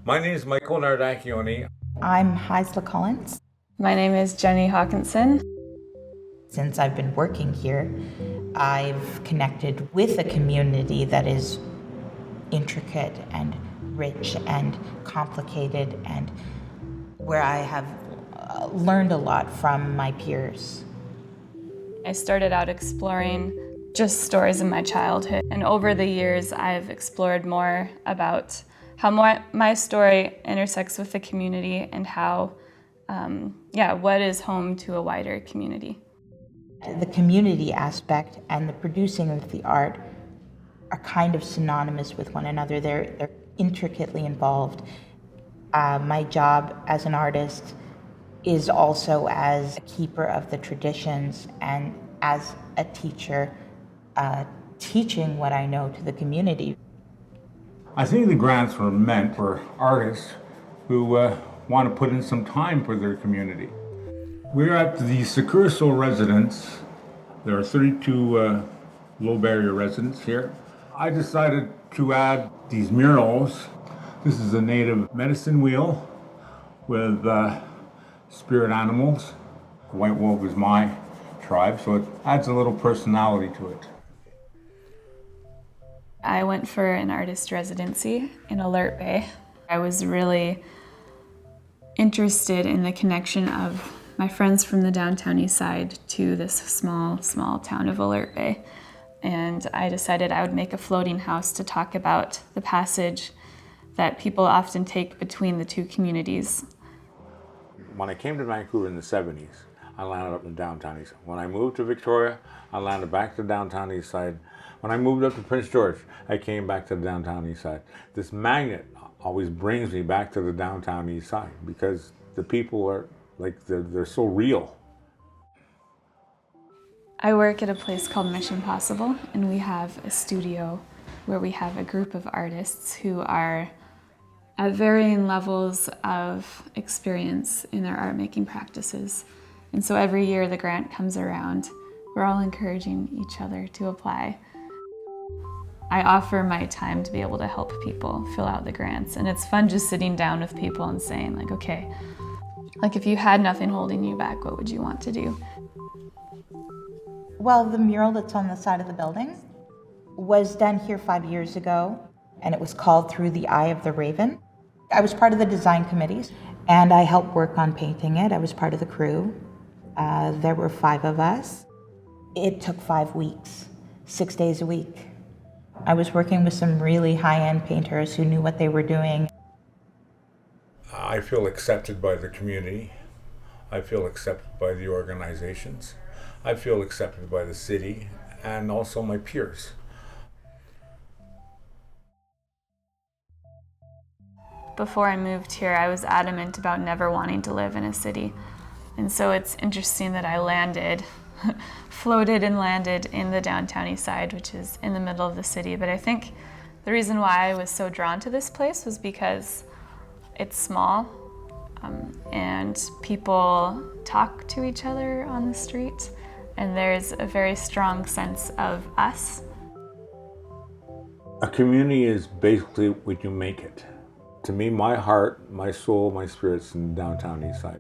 My name is Michael Nardacchione. I'm Heisla Collins. My name is Jenny Hawkinson. Since I've been working here, I've connected with a community that is intricate and rich and complicated, and where I have learned a lot from my peers. I started out exploring just stories in my childhood, and over the years I've explored more about how my story intersects with the community and how, what is home to a wider community. The community aspect and the producing of the art are kind of synonymous with one another. They're intricately involved. My job as an artist is also as a keeper of the traditions and as a teacher, teaching what I know to the community. I think the grants were meant for artists who want to put in some time for their community. We're at the Securso residence. There are 32 low barrier residents here. I decided to add these murals. This is a native medicine wheel with spirit animals. White wolf is my tribe, so it adds a little personality to it. I went for an artist residency in Alert Bay. I was really interested in the connection of my friends from the Downtown Eastside to this small town of Alert Bay. And I decided I would make a floating house to talk about the passage that people often take between the two communities. When I came to Vancouver in the 70s, I landed up in Downtown Eastside. When I moved to Victoria, I landed back to Downtown Eastside. When I moved up to Prince George, I came back to the Downtown Eastside. This magnet always brings me back to the Downtown Eastside because the people are like, they're so real. I work at a place called Mission Possible, and we have a studio where we have a group of artists who are at varying levels of experience in their art making practices. And so every year the grant comes around, we're all encouraging each other to apply. I offer my time to be able to help people fill out the grants, and it's fun just sitting down with people and saying like, okay, like if you had nothing holding you back, what would you want to do? Well, the mural that's on the side of the building was done here 5 years ago, and it was called Through the Eye of the Raven. I was part of the design committees, and I helped work on painting it. I was part of the crew. There were 5 of us. It took 5 weeks, 6 days a week. I was working with some really high-end painters who knew what they were doing. I feel accepted by the community. I feel accepted by the organizations. I feel accepted by the city and also my peers. Before I moved here, I was adamant about never wanting to live in a city. And so it's interesting that I floated and landed in the Downtown Eastside, which is in the middle of the city. But I think the reason why I was so drawn to this place was because it's small, and people talk to each other on the street, and there's a very strong sense of us. A community is basically what you make it. To me, my heart, my soul, my spirit's in Downtown Eastside.